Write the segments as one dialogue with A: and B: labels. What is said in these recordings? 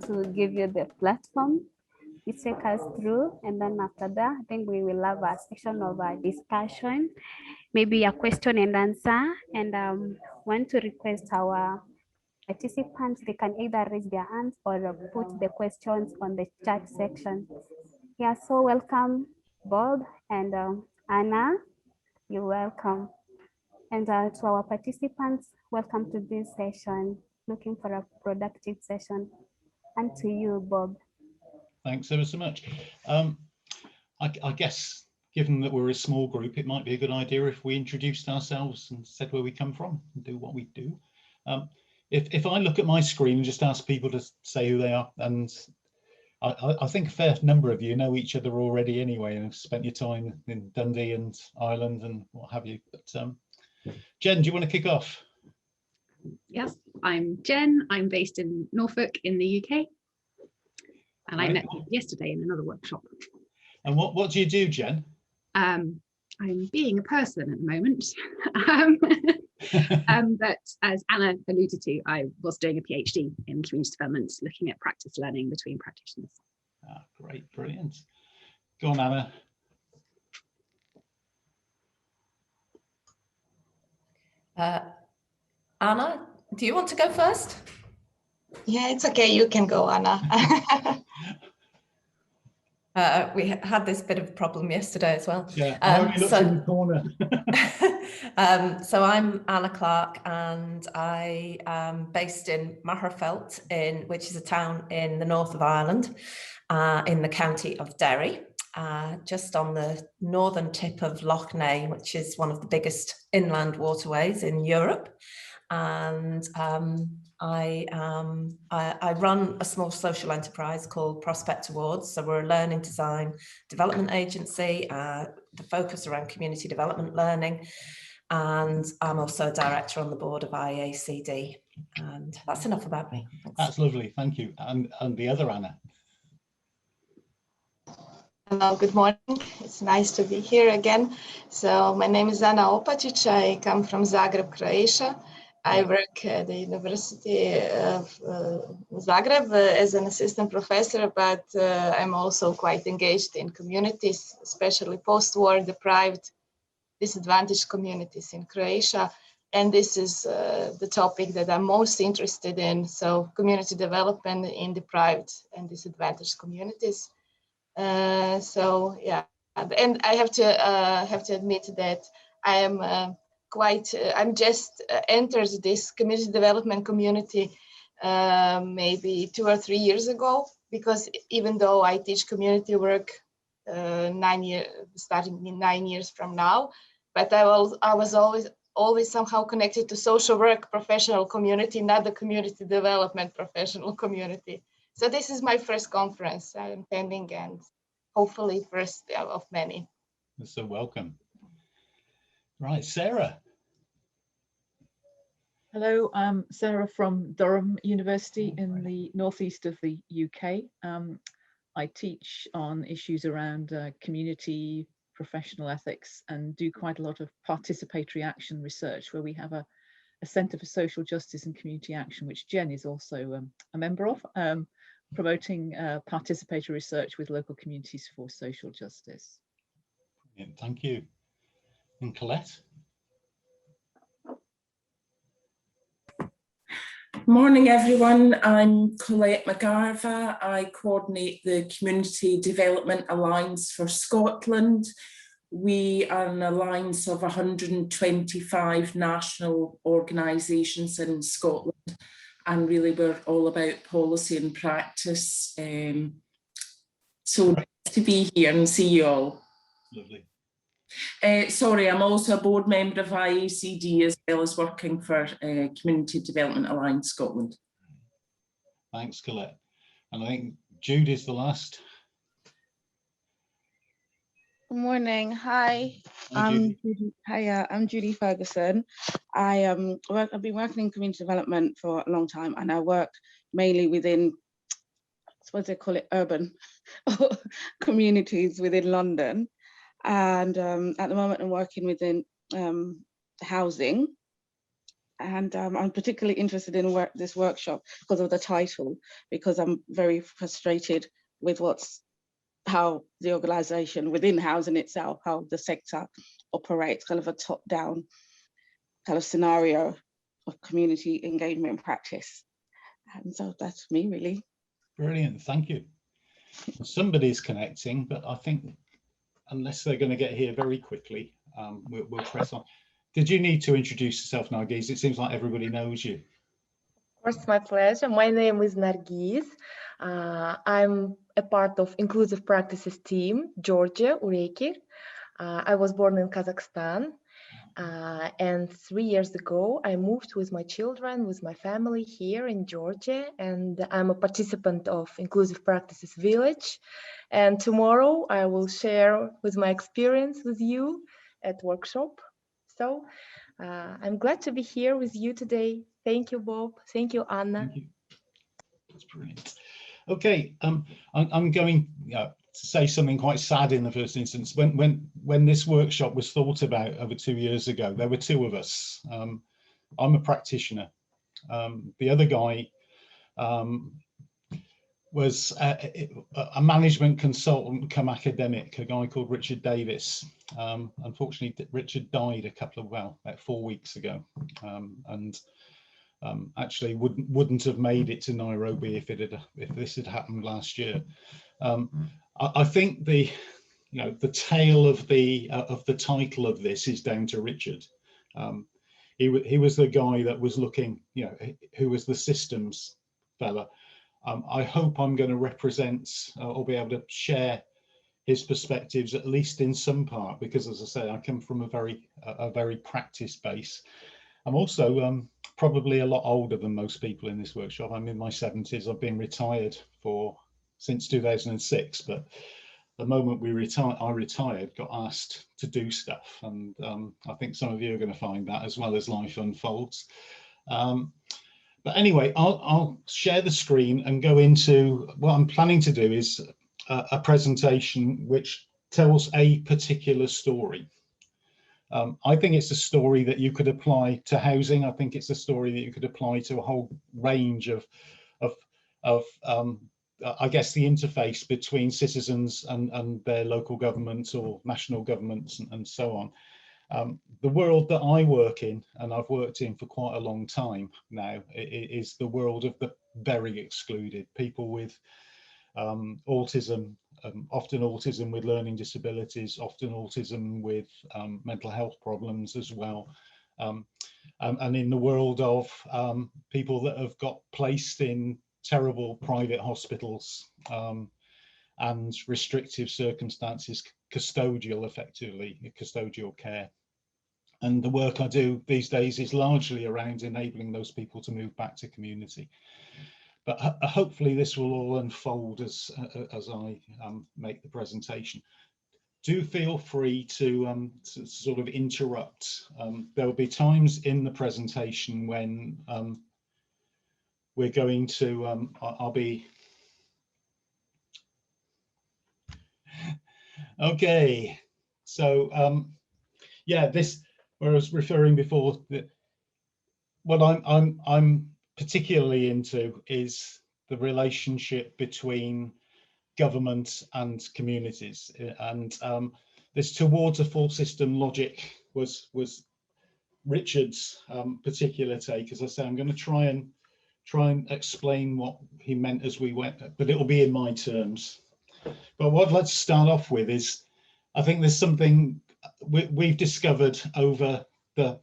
A: to give you the platform to take us through, and then after that, I think we will have a section of a discussion, maybe a question and answer, and want to request our participants, they can either raise their hands or put the questions on the chat section. Yeah, so welcome Bob and Anna, you're welcome. And to our participants, welcome to this session. Looking for a productive session. And to you, Bob.
B: Thanks ever so much. I guess, given that we're a small group, it might be a good idea if we introduced ourselves and said where we come from and do what we do. If I look at my screen and just ask people to say who they are, and I think a fair number of you know each other already anyway and have spent your time in Dundee and Ireland and what have you. But Jen, do you want to kick off?
C: Yes, I'm Jen. I'm based in Norfolk in the UK. And I met you yesterday in another workshop. And
B: what do you do, Jen?
C: I'm being a person at the moment. But as Anna alluded to, I was doing a PhD in community development, looking at practice learning between practitioners.
B: Great, brilliant. Go on, Anna.
D: Anna, do you want to go first?
E: Yeah, it's okay. You can go, Anna.
D: We had this bit of a problem yesterday as well.
B: Yeah, I only looked in the corner.
D: So I'm Anna Clark, and I am based in Magherafelt, which is a town in the north of Ireland, in the county of Derry, just on the northern tip of Lough Neagh, which is one of the biggest inland waterways in Europe. And I run a small social enterprise called Prospect Awards. So we're a learning design development agency, the focus around community development learning. And I'm also a director on the board of IACD. And that's enough about me. Thanks.
B: That's lovely, thank you. And the other Anna.
E: Hello, good morning. It's nice to be here again. So my name is Ana Opačić. I come from Zagreb, Croatia. I work at the University of Zagreb as an assistant professor, but I'm also quite engaged in communities, especially post-war deprived, disadvantaged communities in Croatia. And this is the topic that I'm most interested in. So community development in deprived and disadvantaged communities. So yeah, and I have to admit that I am I'm just entered this community development community maybe 2 or 3 years ago, because even though I teach community work starting in 9 years from now, but I was always somehow connected to social work professional community, not the community development professional community. So this is my first conference I'm attending, and hopefully first of many.
B: So welcome. Right, Sarah.
F: Hello, I'm Sarah from Durham University in the northeast of the UK. I teach on issues around community, professional ethics, and do quite a lot of participatory action research, where we have a Centre for Social Justice and Community Action, which Jen is also a member of, promoting participatory research with local communities for social justice.
B: Brilliant, thank you. And Colette?
G: Morning everyone, I'm Colette McGarva. I coordinate the Community Development Alliance for Scotland. We are an alliance of 125 national organisations in Scotland, and really we're all about policy and practice. So nice to be here and see you all.
B: Lovely.
G: Sorry, I'm also a board member of IACD, as well as working for Community Development Alliance Scotland.
B: Thanks, Colette. And I think Jude is the last.
H: Good morning. Hi. I'm Judy Ferguson. I've been working in community development for a long time, and I work mainly within, I suppose they call it urban communities within London. And at the moment I'm working within housing. And I'm particularly interested in this workshop because of the title, because I'm very frustrated with how the organisation within housing itself, how the sector operates, kind of a top-down kind of scenario of community engagement practice. And so that's me, really.
B: Brilliant, thank you. Somebody's connecting, but I think unless they're going to get here very quickly, we'll press on. Did you need to introduce yourself, Nargis? It seems like everybody knows you.
I: Of course, my pleasure. My name is Nargis. I'm a part of Inclusive Practices team, Georgia, Ureki. I was born in Kazakhstan. And 3 years ago, I moved with my children, with my family here in Georgia, and I'm a participant of Inclusive Practices Village. And tomorrow I will share with my experience with you at workshop. So I'm glad to be here with you today. Thank you, Bob. Thank you, Anna.
B: Thank you. That's brilliant. Okay, I'm going to say something quite sad in the first instance. When this workshop was thought about over 2 years ago, there were two of us. I'm a practitioner. The other guy was a management consultant come academic, a guy called Richard Davis. Unfortunately, Richard died about 4 weeks ago, and actually wouldn't have made it to Nairobi if this had happened last year. I think the tale of the title of this is down to Richard. He was the guy that was looking, who was the systems fella. I hope I'm going to represent or be able to share his perspectives, at least in some part, because as I say, I come from a very practice base. I'm also probably a lot older than most people in this workshop. I'm in my 70s. I've been retired since 2006, but the moment I retired, got asked to do stuff, and I think some of you are going to find that as well as life unfolds. But anyway, I'll share the screen and go into what I'm planning to do is a presentation which tells a particular story. I think it's a story that you could apply to housing. I think it's a story that you could apply to a whole range of I guess the interface between citizens and their local governments or national governments and so on. The world that I work in, and I've worked in for quite a long time now, is the world of the very excluded, people with autism, often autism with learning disabilities, often autism with mental health problems as well. And in the world of people that have got placed in terrible private hospitals and restrictive circumstances, custodial care. And the work I do these days is largely around enabling those people to move back to community. But hopefully this will all unfold as I make the presentation. Do feel free to sort of interrupt. There will be times in the presentation when we're going to, I'll be, okay. So yeah, this, where I was referring before, that what I'm particularly into is the relationship between government and communities, and this towards a full system logic was Richard's particular take. As I say, I'm going to try and explain what he meant as we went, but it will be in my terms. But what I'd like to start off with is, I think there's something we've discovered over the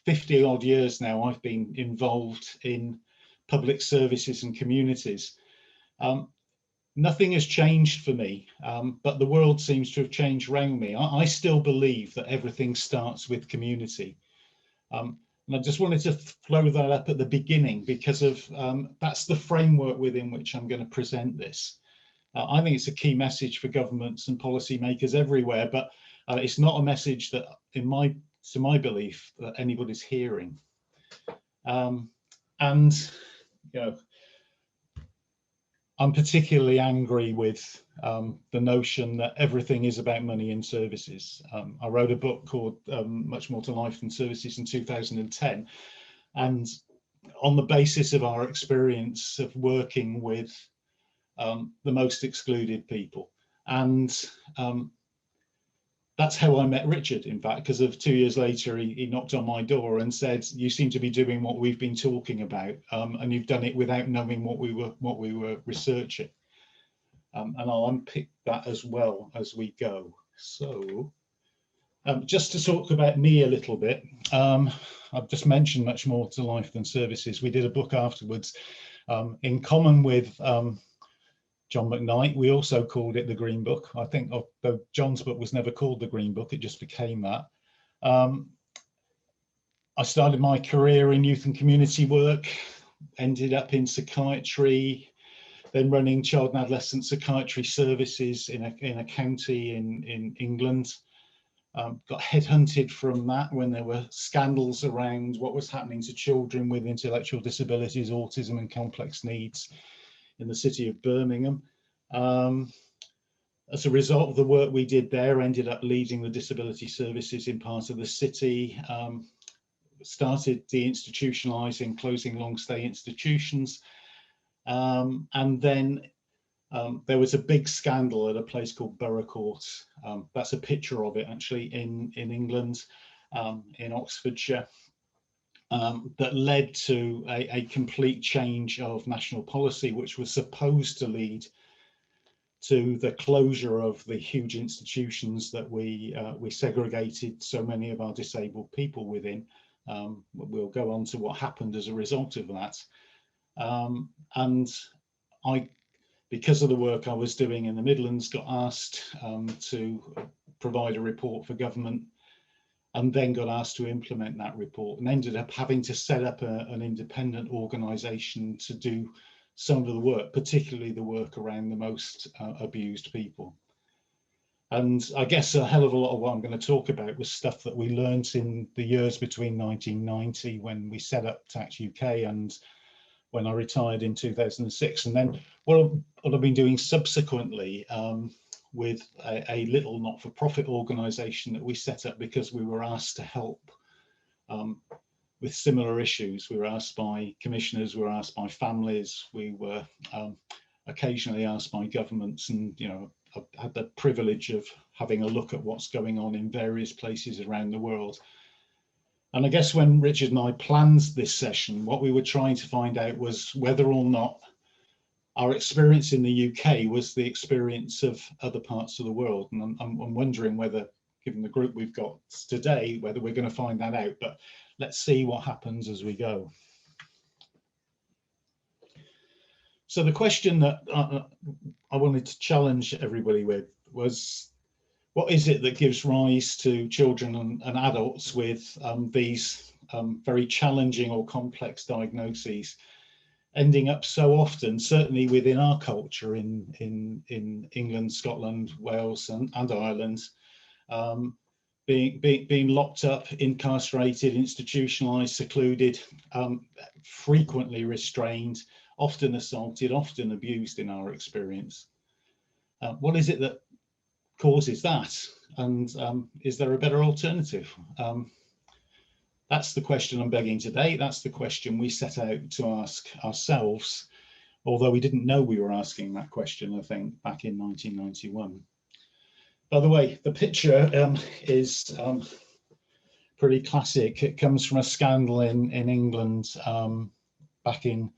B: 50 odd years now I've been involved in public services and communities. Nothing has changed for me, but the world seems to have changed around me. I still believe that everything starts with community. And I just wanted to throw that up at the beginning because of that's the framework within which I'm going to present this. I think it's a key message for governments and policymakers everywhere, but it's not a message that, to my belief, that anybody's hearing. And I'm particularly angry with the notion that everything is about money and services. I wrote a book called Much More to Life Than Services in 2010, and on the basis of our experience of working with the most excluded people. And that's how I met Richard, in fact, because of 2 years later, he knocked on my door and said, "You seem to be doing what we've been talking about, and you've done it without knowing what we were researching." And I'll unpick that as well as we go. So just to talk about me a little bit, I've just mentioned Much More to Life Than Services. We did a book afterwards. In common with John McKnight, we also called it the Green Book. I think although John's book was never called the Green Book, it just became that. I started my career in youth and community work, ended up in psychiatry, then running child and adolescent psychiatry services in a county in England. Got headhunted from that when there were scandals around what was happening to children with intellectual disabilities, autism and complex needs in the city of Birmingham. As a result of the work we did there, ended up leading the disability services in part of the city, started deinstitutionalising, closing long stay institutions. And then there was a big scandal at a place called Borough Court. That's a picture of it actually in England, in Oxfordshire. That led to a complete change of national policy, which was supposed to lead to the closure of the huge institutions that we segregated so many of our disabled people within. We'll go on to what happened as a result of that. And I, because of the work I was doing in the Midlands, got asked to provide a report for government, and then got asked to implement that report, and ended up having to set up an independent organisation to do some of the work, particularly the work around the most abused people. And I guess a hell of a lot of what I'm going to talk about was stuff that we learned in the years between 1990, when we set up Tax UK, and when I retired in 2006. And then what I've been doing subsequently with a little not-for-profit organisation that we set up because we were asked to help with similar issues. We were asked by commissioners, we were asked by families, we were occasionally asked by governments, and I've had the privilege of having a look at what's going on in various places around the world. And I guess when Richard and I planned this session, what we were trying to find out was whether or not our experience in the UK was the experience of other parts of the world. And I'm wondering whether, given the group we've got today, whether we're going to find that out. But let's see what happens as we go. So the question that I wanted to challenge everybody with was, what is it that gives rise to children and adults with these very challenging or complex diagnoses, ending up so often, certainly within our culture in England, Scotland, Wales and Ireland, being locked up, incarcerated, institutionalised, secluded, frequently restrained, often assaulted, often abused in our experience. What is it that causes that? And is there a better alternative? That's the question I'm begging today. That's the question we set out to ask ourselves, although we didn't know we were asking that question, I think, back in 1991. By the way, the picture is pretty classic. It comes from a scandal in England back in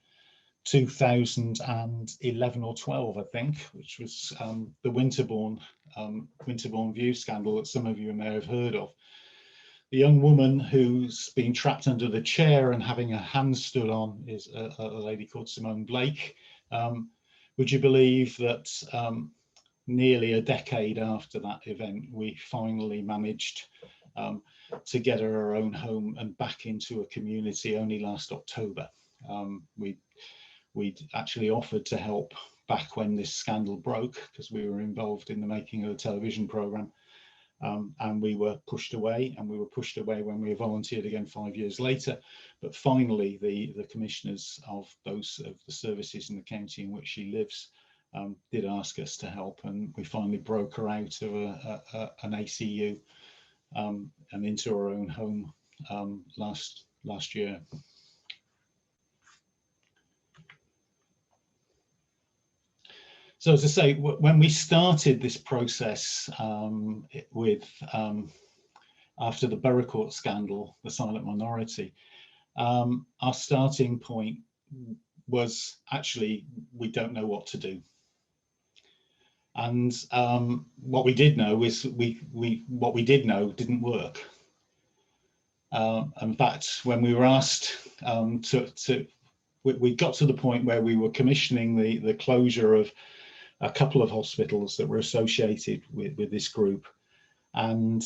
B: 2011 or 12, I think, which was the Winterbourne View scandal that some of you may have heard of. The young woman who's been trapped under the chair and having her hands stood on is a lady called Simone Blake. Would you believe that nearly a decade after that event, we finally managed to get her own home and back into a community only last October? We'd actually offered to help back when this scandal broke, because we were involved in the making of the television programme. and we were pushed away, and we were pushed away when we volunteered again 5 years later. But finally, the commissioners of the services in the county in which she lives did ask us to help, and we finally broke her out of an ACU and into her own home last year. So as I say, when we started this process after the Borough Court scandal, the silent minority, our starting point was actually, we don't know what to do. And what we did know is what we did know didn't work. In fact, when we were asked we got to the point where we were commissioning the closure of a couple of hospitals that were associated with this group, and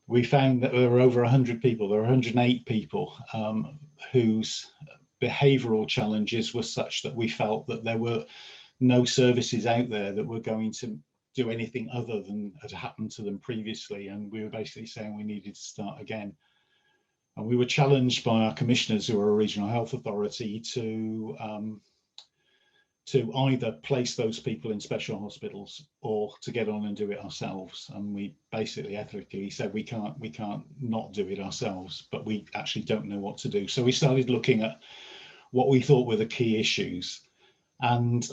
B: we found that there were over 100 people, there were 108 people whose behavioural challenges were such that we felt that there were no services out there that were going to do anything other than had happened to them previously, and we were basically saying we needed to start again. And we were challenged by our commissioners, who are a regional health authority, to either place those people in special hospitals or to get on and do it ourselves. And we basically ethically said we can't not do it ourselves, but we actually don't know what to do. So we started looking at what we thought were the key issues. And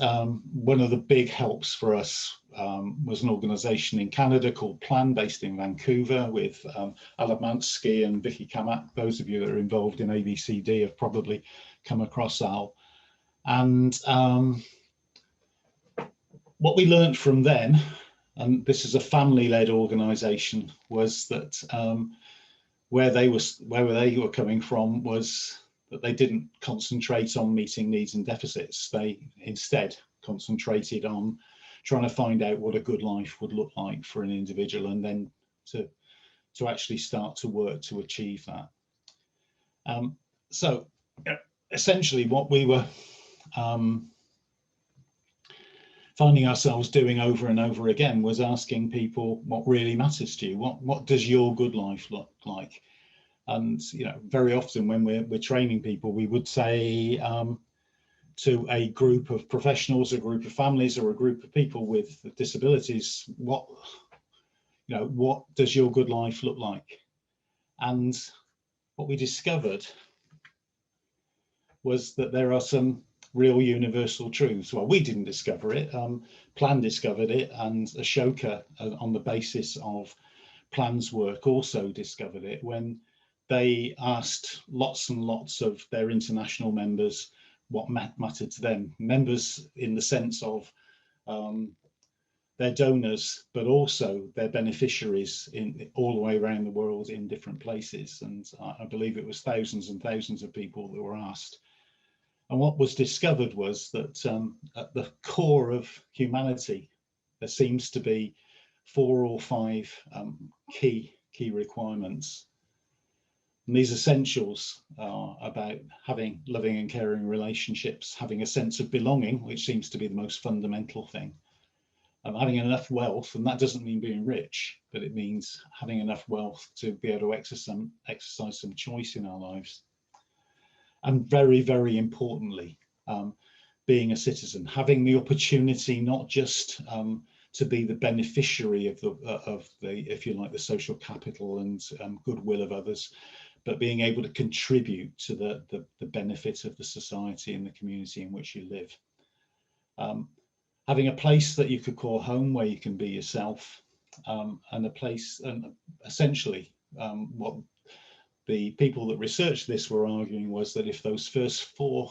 B: one of the big helps for us was an organisation in Canada called Plan, based in Vancouver, with Alamansky and Vicky Kamak. Those of you that are involved in ABCD have probably come across Al. And what we learned from them, and this is a family-led organisation, was that where they were coming from was that they didn't concentrate on meeting needs and deficits. They instead concentrated on trying to find out what a good life would look like for an individual, and then to actually start to work to achieve that. So essentially what we were finding ourselves doing over and over again was asking people what really matters to you. What does your good life look like? And very often when we're training people, we would say to a group of professionals, a group of families, or a group of people with disabilities, what does your good life look like? And what we discovered was that there are some real universal truths. Well, we didn't discover it, Plan discovered it, and Ashoka, on the basis of Plan's work, also discovered it when they asked lots and lots of their international members what mattered to them. Members in the sense of their donors, but also their beneficiaries all the way around the world in different places. And I believe it was thousands and thousands of people that were asked. And what was discovered was that at the core of humanity, there seems to be 4 or 5 key requirements. And these essentials are about having loving and caring relationships, having a sense of belonging, which seems to be the most fundamental thing, having enough wealth, and that doesn't mean being rich, but it means having enough wealth to be able to exercise some choice in our lives. And very, very importantly, being a citizen, having the opportunity not just to be the beneficiary of the, if you like, the social capital and goodwill of others, but being able to contribute to the benefit of the society and the community in which you live. Having a place that you could call home, where you can be yourself, and a place, and essentially what the people that researched this were arguing was that if those first 4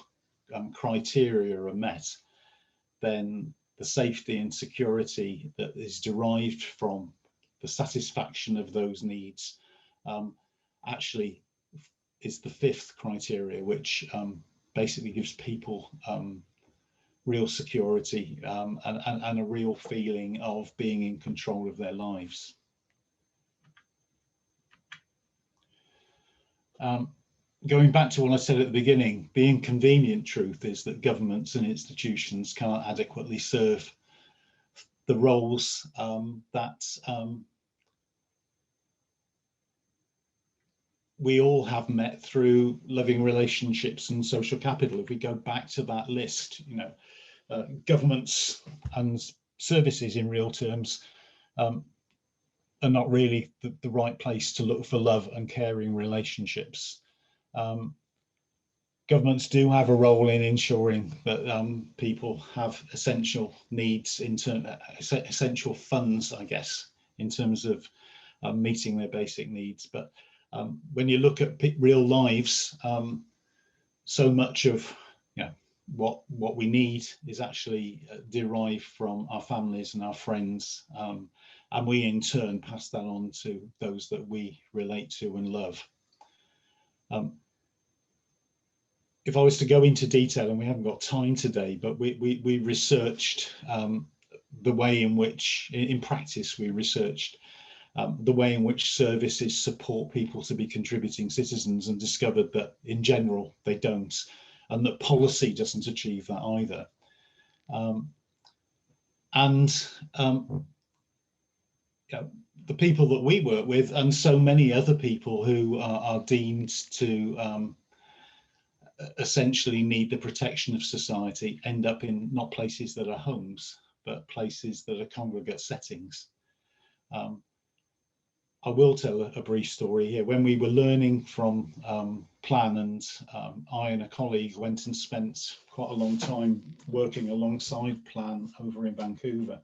B: criteria are met, then the safety and security that is derived from the satisfaction of those needs actually is the 5th criteria, which basically gives people real security and a real feeling of being in control of their lives. Going back to what I said at the beginning, the inconvenient truth is that governments and institutions can't adequately serve the roles that we all have met through living relationships and social capital. If we go back to that list, you know, governments and services in real terms are not really the right place to look for love and caring relationships. Governments do have a role in ensuring that people have essential needs, essential funds, I guess, in terms of meeting their basic needs. But when you look at real lives, so much of what we need is actually derived from our families and our friends, and we in turn pass that on to those that we relate to and love. If I was to go into detail, and we haven't got time today, but we researched the way in which, in practice, we researched the way in which services support people to be contributing citizens, and discovered that in general they don't, and that policy doesn't achieve that either. The people that we work with, and so many other people who are deemed to essentially need the protection of society, end up in not places that are homes, but places that are congregate settings. I will tell a brief story here. When we were learning from Plan, and I and a colleague went and spent quite a long time working alongside Plan over in Vancouver,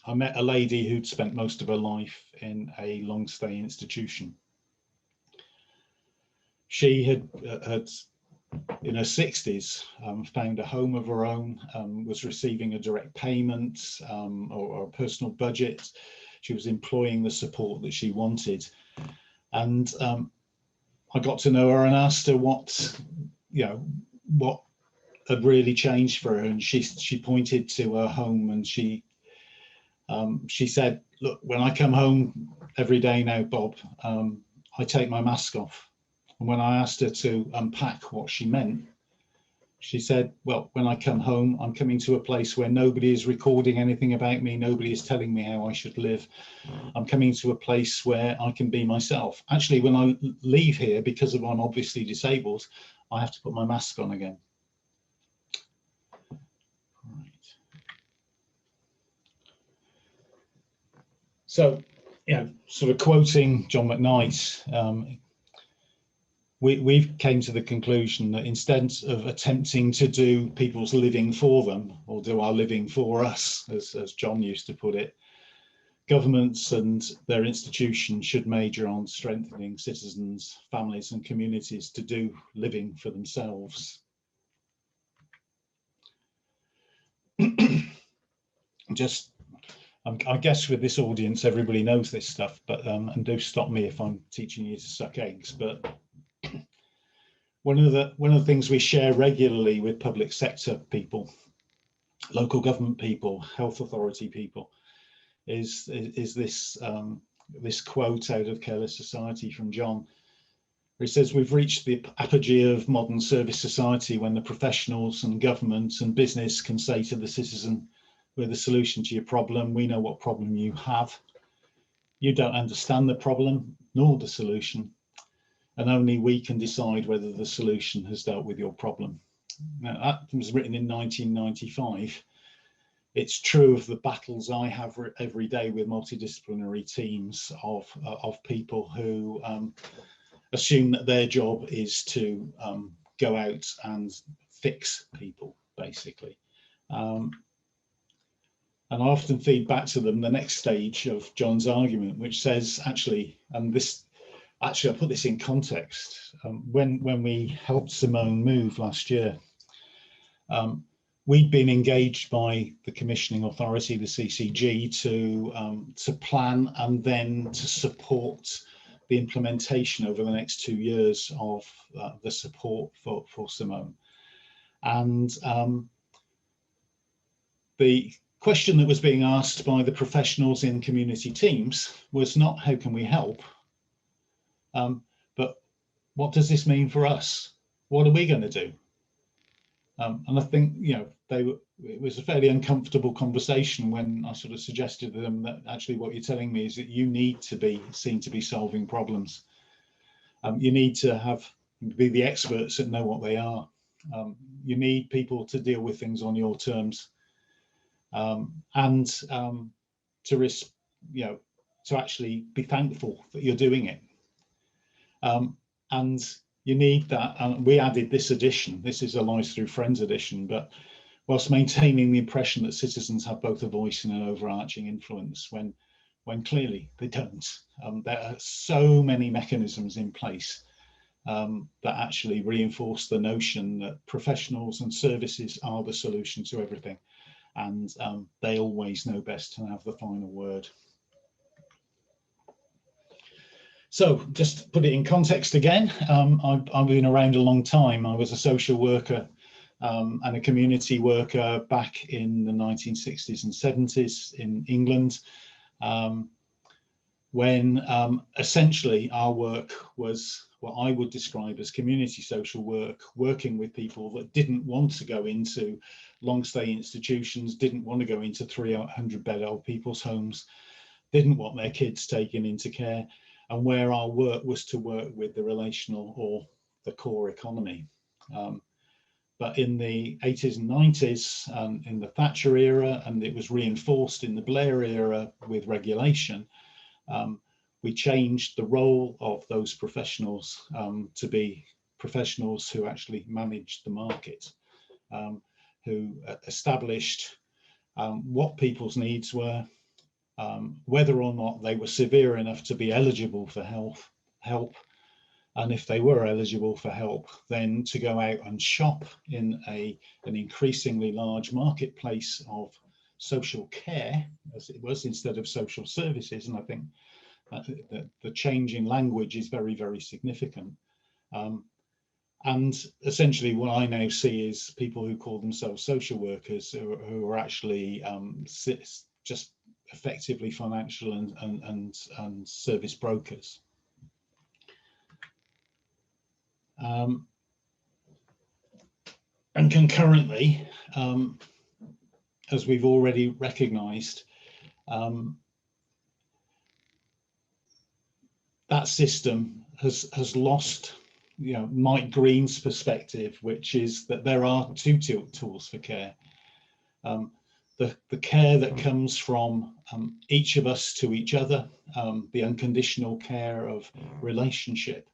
B: I met a lady who'd spent most of her life in a long stay institution. She had in her 60s found a home of her own, was receiving a direct payment or a personal budget. She was employing the support that she wanted, and I got to know her and asked her what had really changed for her, and she pointed to her home, and she said, "Look, when I come home every day now, Bob, I take my mask off." And when I asked her to unpack what she meant, she said, "Well, when I come home, I'm coming to a place where nobody is recording anything about me, nobody is telling me how I should live. I'm coming to a place where I can be myself. Actually, when I leave here, because of I'm obviously disabled, I have to put my mask on again." Right. So, sort of quoting John McKnight, we've came to the conclusion that instead of attempting to do people's living for them, or do our living for us, as John used to put it, governments and their institutions should major on strengthening citizens, families and communities to do living for themselves. I guess with this audience, everybody knows this stuff, but and do stop me if I'm teaching you to suck eggs. But one of the things we share regularly with public sector people, local government people, health authority people, is this this quote out of Careless Society from John, where he says, "We've reached the apogee of modern service society when the professionals and government and business can say to the citizen, we're the solution to your problem. We know what problem you have. You don't understand the problem nor the solution, and only we can decide whether the solution has dealt with your problem." Now, that was written in 1995. It's true of the battles I have every day with multidisciplinary teams of people who assume that their job is to go out and fix people, basically. And I often feed back to them the next stage of John's argument, which says, actually, and this, actually, I'll put this in context. When we helped Simone move last year, we'd been engaged by the commissioning authority, the CCG, to plan and then to support the implementation over the next 2 years of the support for Simone. And the question that was being asked by the professionals in community teams was not how can we help, but what does this mean for us? What are we going to do? And I think, it was a fairly uncomfortable conversation when I sort of suggested to them that actually what you're telling me is that you need to be seen to be solving problems. You need to be the experts that know what they are. You need people to deal with things on your terms, and to actually be thankful that you're doing it. And you need that. And we added this edition. This is a Lives Through Friends edition, but whilst maintaining the impression that citizens have both a voice and an overarching influence, when clearly they don't. There are so many mechanisms in place that actually reinforce the notion that professionals and services are the solution to everything, and they always know best to have the final word. So just to put it in context again, I've been around a long time. I was a social worker and a community worker back in the 1960s and 70s in England, when essentially our work was what I would describe as community social work, working with people that didn't want to go into long stay institutions, didn't want to go into 300-bed old people's homes, didn't want their kids taken into care, and where our work was to work with the relational or the core economy. But in the 80s and 90s, in the Thatcher era, and it was reinforced in the Blair era with regulation, we changed the role of those professionals to be professionals who actually managed the market, who established what people's needs were, whether or not they were severe enough to be eligible for help, and if they were eligible for help, then to go out and shop in an increasingly large marketplace of social care, as it was, instead of social services. And I think the change in language is very, very significant. And essentially what I now see is people who call themselves social workers who are actually just effectively financial and service brokers. And concurrently, as we've already recognised, that system has lost, Mike Green's perspective, which is that there are two tools for care. The care that comes from each of us to each other, the unconditional care of relationship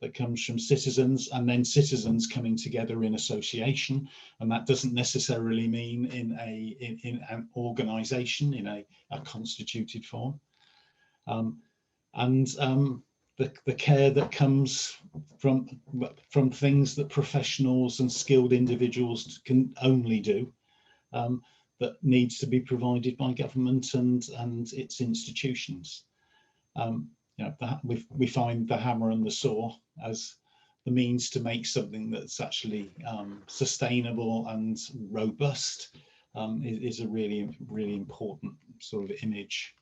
B: that comes from citizens, and then citizens coming together in association, and that doesn't necessarily mean in an organisation in a constituted form, and the care that comes from things that professionals and skilled individuals can only do, that needs to be provided by government and its institutions. We find the hammer and the saw as the means to make something that's actually sustainable and robust, is a really, really important sort of image.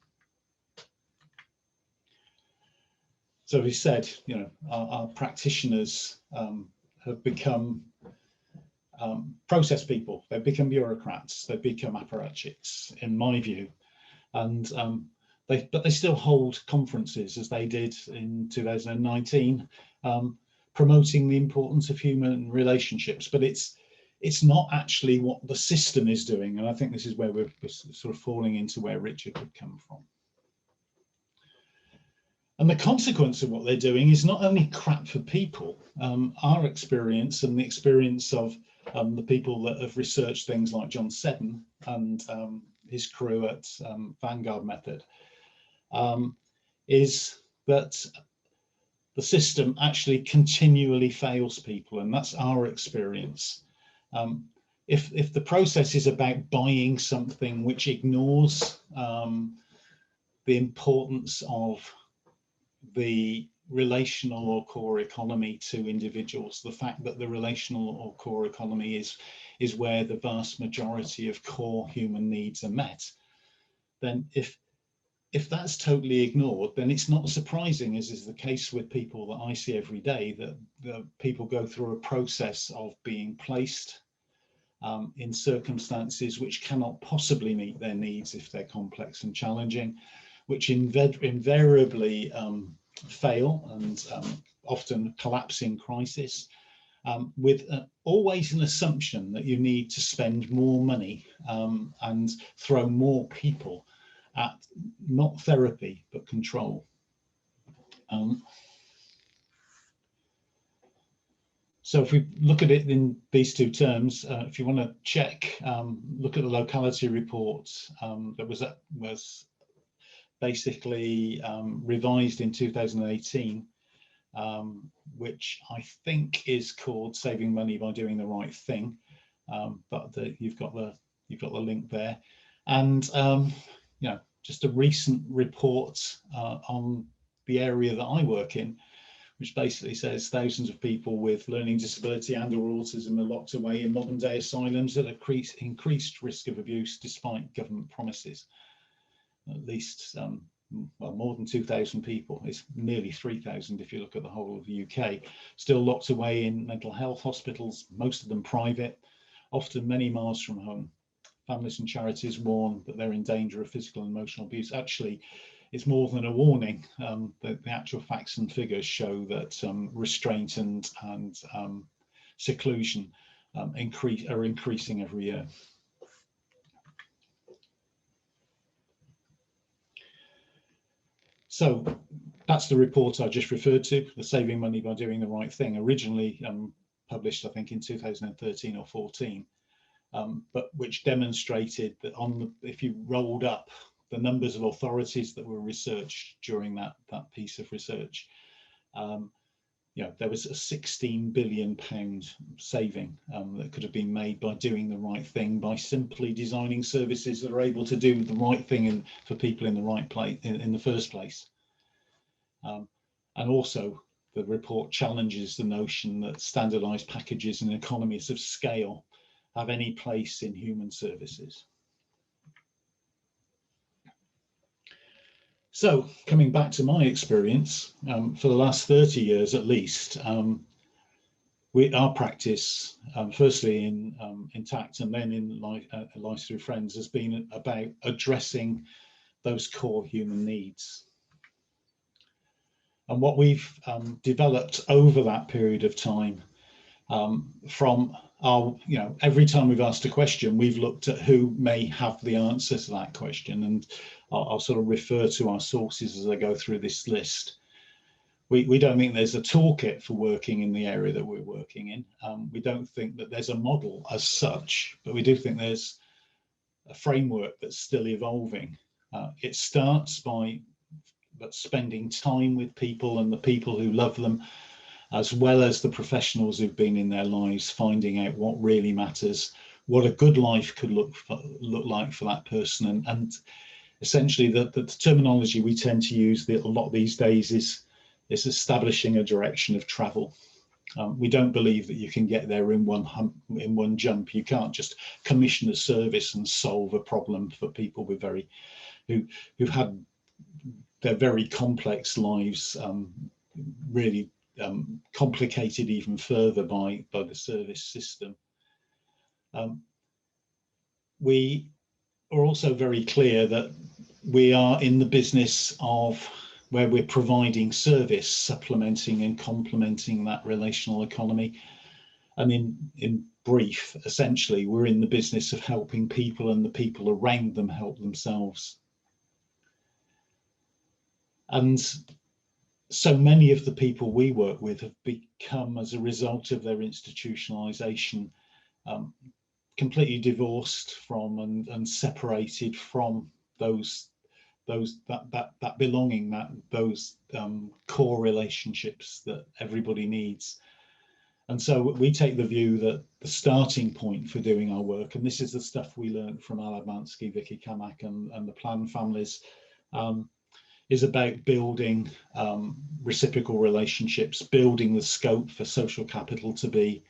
B: So we said, our practitioners have become process people. They've become bureaucrats. They've become apparatchiks, in my view, and but they still hold conferences, as they did in 2019, promoting the importance of human relationships. But it's not actually what the system is doing, and I think this is where we're sort of falling into where Richard would come from. And the consequence of what they're doing is not only crap for people. Our experience and the experience of the people that have researched things like John Seddon and his crew at Vanguard Method, is that the system actually continually fails people, and that's our experience. If the process is about buying something which ignores the importance of the relational or core economy to individuals, the fact that the relational or core economy is where the vast majority of core human needs are met, then if that's totally ignored, then it's not surprising, as is the case with people that I see every day, that people go through a process of being placed, in circumstances which cannot possibly meet their needs if they're complex and challenging, which invariably fail and often collapse in crisis, with always an assumption that you need to spend more money and throw more people at not therapy but control. So if we look at it in these two terms, if you want to check, look at the locality report that was basically revised in 2018, which I think is called Saving Money by Doing the Right Thing, but you've got the link there, and you know, just a recent report on the area that I work in, which basically says thousands of people with learning disability and or autism are locked away in modern day asylums at increased risk of abuse despite government promises. At least, well, more than 2,000 people, it's nearly 3,000 if you look at the whole of the UK, still locked away in mental health hospitals, most of them private, often many miles from home. Families and charities warn that they're in danger of physical and emotional abuse. Actually, it's more than a warning. The actual facts and figures show that restraint and seclusion are increasing every year. So that's the report I just referred to, the Saving Money by Doing the Right Thing, originally published, I think, in 2013 or 14, but which demonstrated that if you rolled up the numbers of authorities that were researched during that piece of research, you know, there was a £16 billion saving that could have been made by doing the right thing, by simply designing services that are able to do the right thing for people in the right place in the first place. And also, the report challenges the notion that standardized packages and economies of scale have any place in human services. So coming back to my experience, for the last 30 years at least, our practice, firstly in Intact and then in Life Through Friends, has been about addressing those core human needs. And what we've developed over that period of time, from our, you know, every time we've asked a question, we've looked at who may have the answer to that question, and I'll sort of refer to our sources as I go through this list. We don't think there's a toolkit for working in the area that we're working in. We don't think that there's a model as such, but we do think there's a framework that's still evolving. It starts by spending time with people and the people who love them, as well as the professionals who've been in their lives, finding out what really matters, what a good life could look like for that person. And essentially the terminology we tend to use a lot these days is establishing a direction of travel. We don't believe that you can get there in one jump. You can't just commission a service and solve a problem for people with who've had their very complex lives really complicated even further by the service system. We are also very clear that we are in the business of where we're providing service, supplementing and complementing that relational economy. And in brief, essentially, we're in the business of helping people and the people around them help themselves. And so many of the people we work with have become, as a result of their institutionalization, completely divorced from and separated from that belonging, those core relationships that everybody needs. And so we take the view that the starting point for doing our work, and this is the stuff we learned from Alad Mansky, Vicky Kamak and the Plan families, is about building reciprocal relationships, building the scope for social capital to be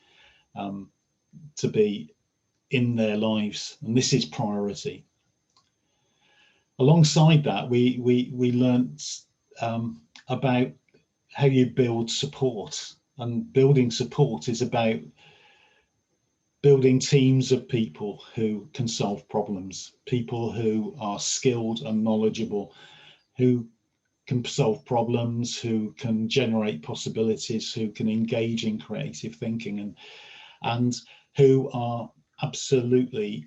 B: in their lives, and this is priority. Alongside that, we learned about how you build support, and building support is about building teams of people who can solve problems, people who are skilled and knowledgeable, who can solve problems, who can generate possibilities, who can engage in creative thinking, and who are absolutely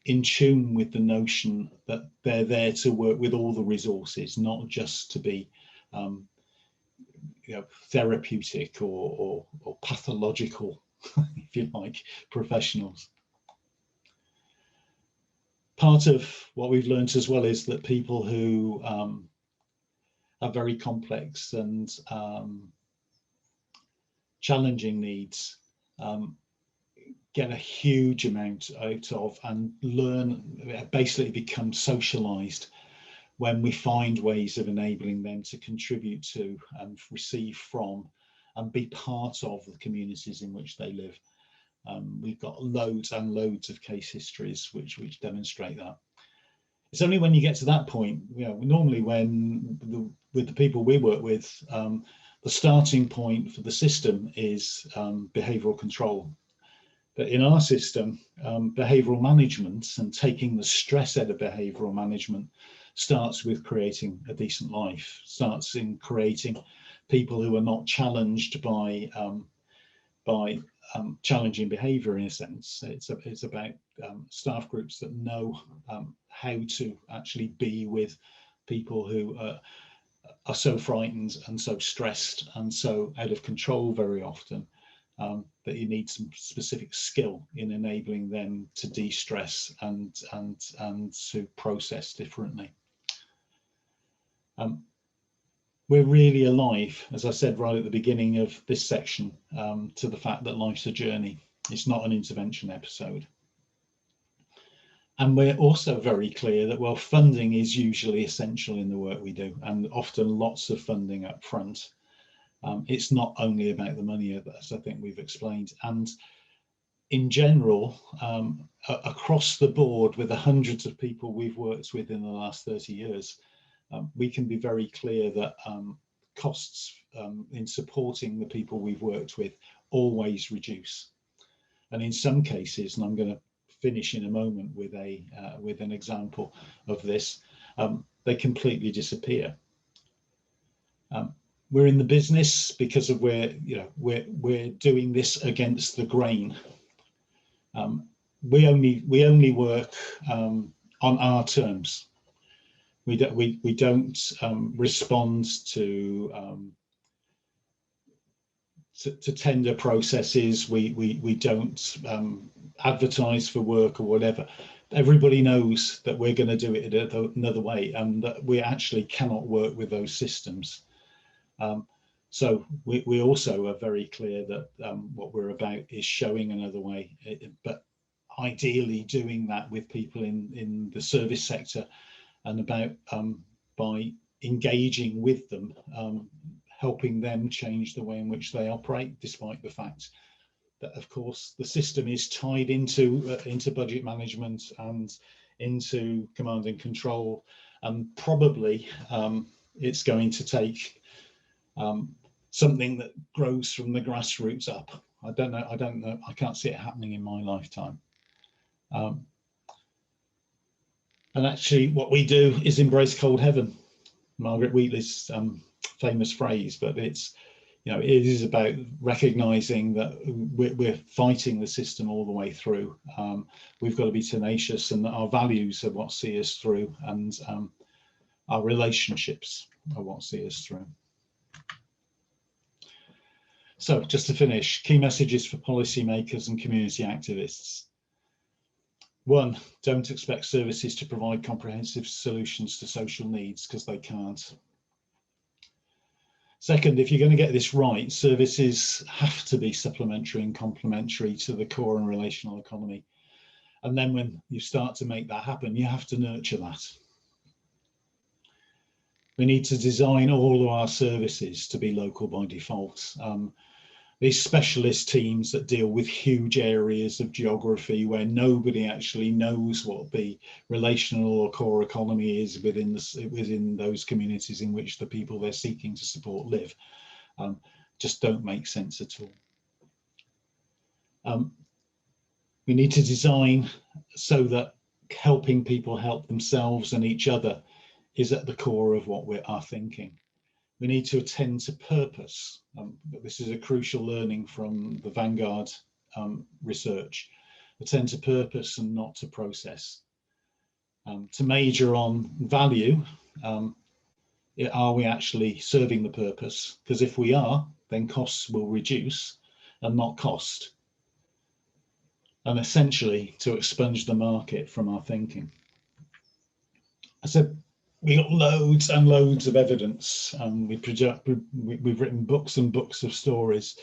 B: in tune with the notion that they're there to work with all the resources, not just to be therapeutic or pathological, if you like, professionals. Part of what we've learned as well is that people who are very complex and challenging needs get a huge amount out of and learn, basically become socialized when we find ways of enabling them to contribute to and receive from and be part of the communities in which they live. We've got loads and loads of case histories which demonstrate that. It's only when you get to that point, normally when with the people we work with, the starting point for the system is behavioural control. But in our system, behavioural management and taking the stress out of behavioural management starts with creating a decent life, starts in creating people who are not challenged by challenging behaviour in a sense. It's about staff groups that know how to actually be with people who are so frightened and so stressed and so out of control very often that you need some specific skill in enabling them to de-stress and to process differently. We're really alive, as I said right at the beginning of this section, to the fact that life's a journey. It's not an intervention episode. And we're also very clear that, well, funding is usually essential in the work we do, and often lots of funding up front. It's not only about the money, as I think we've explained. And in general, across the board, with the hundreds of people we've worked with in the last 30 years, we can be very clear that costs in supporting the people we've worked with always reduce. And in some cases, and I'm going to finish in a moment with an example of this, they completely disappear. We're in the business because of we're doing this against the grain. We only work on our terms. We don't respond to tender processes. We don't advertise for work or whatever. Everybody knows that we're going to do it another way, and that we actually cannot work with those systems. So we also are very clear that what we're about is showing another way, but ideally doing that with people in the service sector, and about by engaging with them, helping them change the way in which they operate, despite the fact that, of course, the system is tied into budget management and into command and control, and probably it's going to take something that grows from the grassroots up. I don't know. I can't see it happening in my lifetime. And actually, what we do is embrace cold heaven. Margaret Wheatley's famous phrase, but it's, it is about recognizing that we're fighting the system all the way through. We've got to be tenacious, and that our values are what see us through, and our relationships are what see us through. So just to finish, key messages for policymakers and community activists. 1, don't expect services to provide comprehensive solutions to social needs, because they can't. Second, if you're going to get this right, services have to be supplementary and complementary to the core and relational economy. And then when you start to make that happen, you have to nurture that. We need to design all of our services to be local by default. These specialist teams that deal with huge areas of geography where nobody actually knows what the relational or core economy is within those communities in which the people they're seeking to support live, just don't make sense at all. We need to design so that helping people help themselves and each other is at the core of what we are thinking. We need to attend to purpose. This is a crucial learning from the Vanguard research. Attend to purpose and not to process. To major on value, are we actually serving the purpose? Because if we are, then costs will reduce and not cost. And essentially to expunge the market from our thinking. I said, we got loads and loads of evidence. We've written books and books of stories.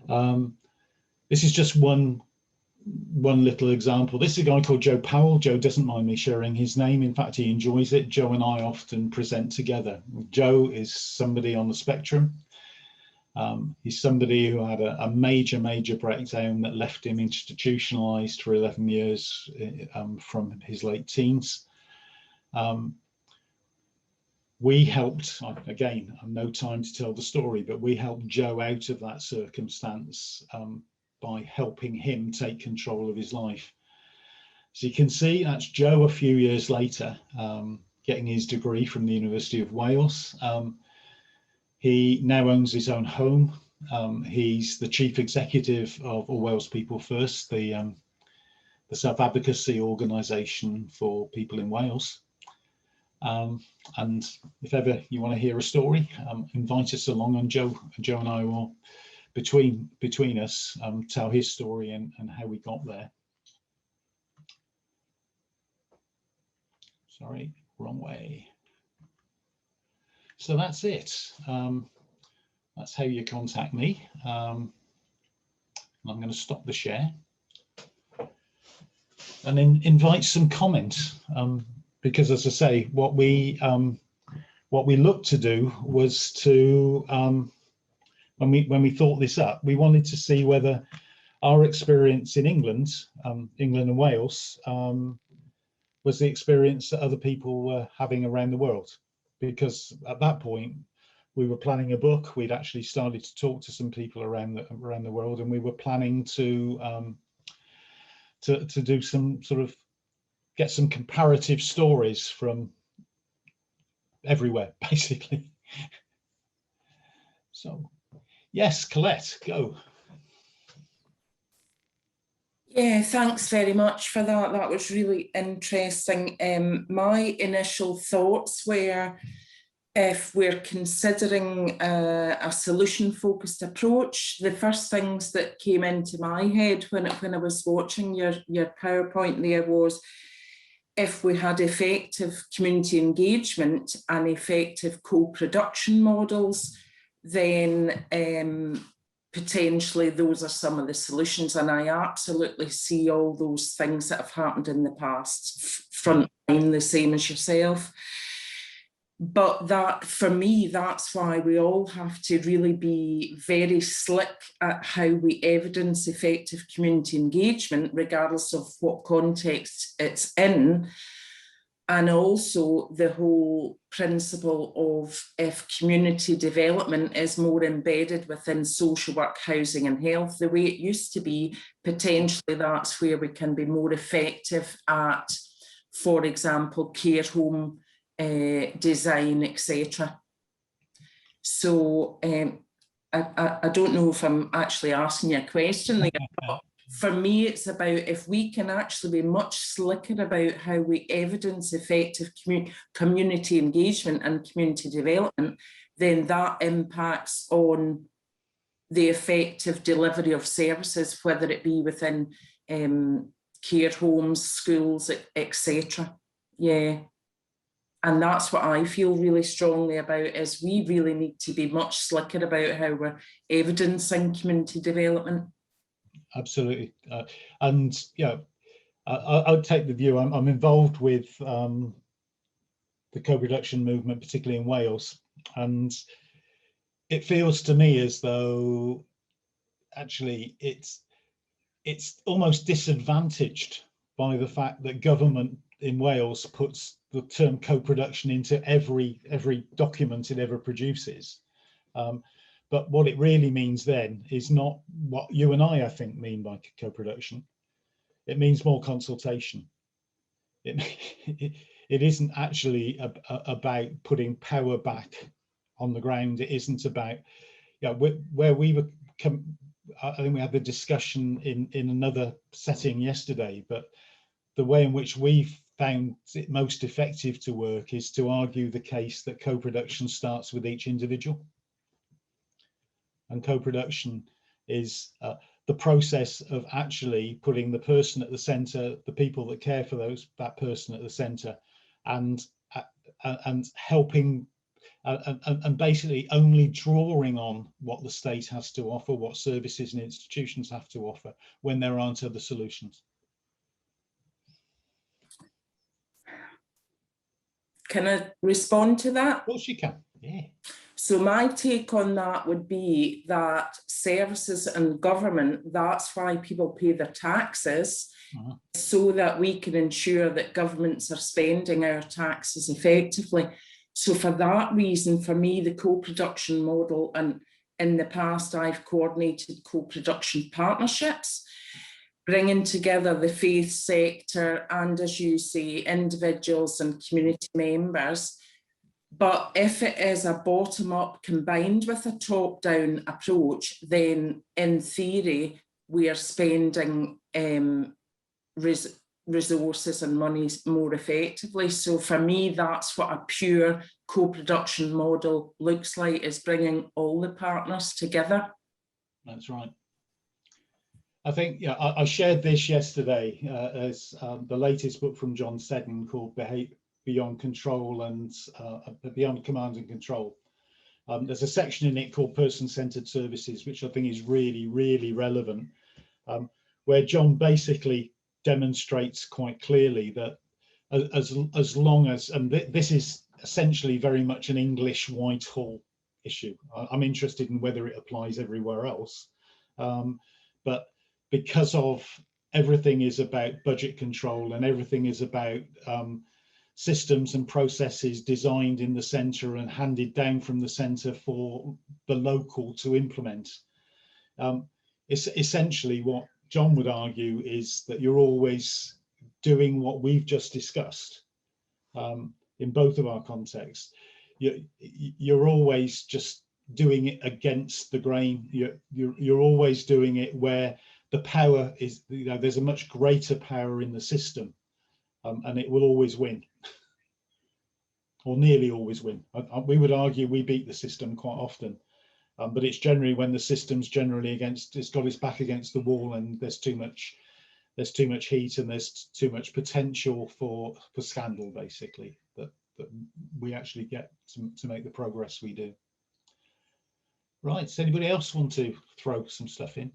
B: This is just one little example. This is a guy called Joe Powell. Joe doesn't mind me sharing his name. In fact, he enjoys it. Joe and I often present together. Joe is somebody on the spectrum. He's somebody who had a major breakdown that left him institutionalized for 11 years from his late teens. We helped, again, I have no time to tell the story, but we helped Joe out of that circumstance by helping him take control of his life. So you can see that's Joe a few years later, getting his degree from the University of Wales. He now owns his own home. He's the chief executive of All Wales People First, the self-advocacy organisation for people in Wales. And if ever you want to hear a story, invite us along, and Joe and I will, between us, tell his story and how we got there. Sorry, wrong way. So that's it. That's how you contact me. I'm going to stop the share and then invite some comments. Because, as I say, what we looked to do was to, when we thought this up, we wanted to see whether our experience in England and Wales, was the experience that other people were having around the world. Because at that point, we were planning a book. We'd actually started to talk to some people around the world, and we were planning to do some sort of get some comparative stories from everywhere, basically. So, yes, Colette, go.
G: Yeah, thanks very much for that. That was really interesting. My initial thoughts were, if we're considering a solution-focused approach, the first things that came into my head when I was watching your PowerPoint there was, if we had effective community engagement and effective co-production models, then potentially those are some of the solutions. And I absolutely see all those things that have happened in the past, frontline, the same as yourself. But that, for me, that's why we all have to really be very slick at how we evidence effective community engagement, regardless of what context it's in. And also the whole principle of, if community development is more embedded within social work, housing and health, the way it used to be, potentially that's where we can be more effective at, for example, care home design, etc. So I don't know if I'm actually asking you a question there, but for me it's about, if we can actually be much slicker about how we evidence effective community engagement and community development, then that impacts on the effective delivery of services, whether it be within care homes, schools, etc. Yeah. And that's what I feel really strongly about, is we really need to be much slicker about how we're evidencing community development.
B: Absolutely. And yeah, I'll take the view. I'm involved with the co-production movement, particularly in Wales. And it feels to me as though actually it's almost disadvantaged by the fact that government in Wales puts the term co-production into every document it ever produces. But what it really means then is not what you and I think, mean by co-production. it means more consultation. It isn't actually about putting power back on the ground. It isn't about, where we were, I think we had the discussion in another setting yesterday, but the way in which we've found it most effective to work is to argue the case that co-production starts with each individual. And co-production is the process of actually putting the person at the center, the people that care for that person at the center, and helping and basically only drawing on what the state has to offer, what services and institutions have to offer when there aren't other solutions.
G: Can I respond to that?
B: Of course you can, yeah.
G: So my take on that would be that services and government, that's why people pay their taxes, so that we can ensure that governments are spending our taxes effectively. So for that reason, for me, the co-production model, and in the past I've coordinated co-production partnerships, bringing together the faith sector and, as you say, individuals and community members. But if it is a bottom-up combined with a top-down approach, then in theory, we are spending resources and monies more effectively. So for me, that's what a pure co-production model looks like, is bringing all the partners together.
B: That's right. I think, I shared this yesterday as the latest book from John Seddon called Beyond Control and Beyond Command and Control. There's a section in it called Person-Centered Services, which I think is really, really relevant, where John basically demonstrates quite clearly that as long as, and this is essentially very much an English Whitehall issue. I'm interested in whether it applies everywhere else, but because of everything is about budget control and everything is about systems and processes designed in the centre and handed down from the centre for the local to implement. It's essentially what John would argue is that you're always doing what we've just discussed in both of our contexts. You're always just doing it against the grain. You're always doing it where the power is, there's a much greater power in the system, and it will always win, or nearly always win. We would argue we beat the system quite often, but it's generally when the system's generally against, it's got its back against the wall, and there's too much heat and there's too much potential for scandal, basically, that we actually get to make the progress we do. Right, does anybody else want to throw some stuff in?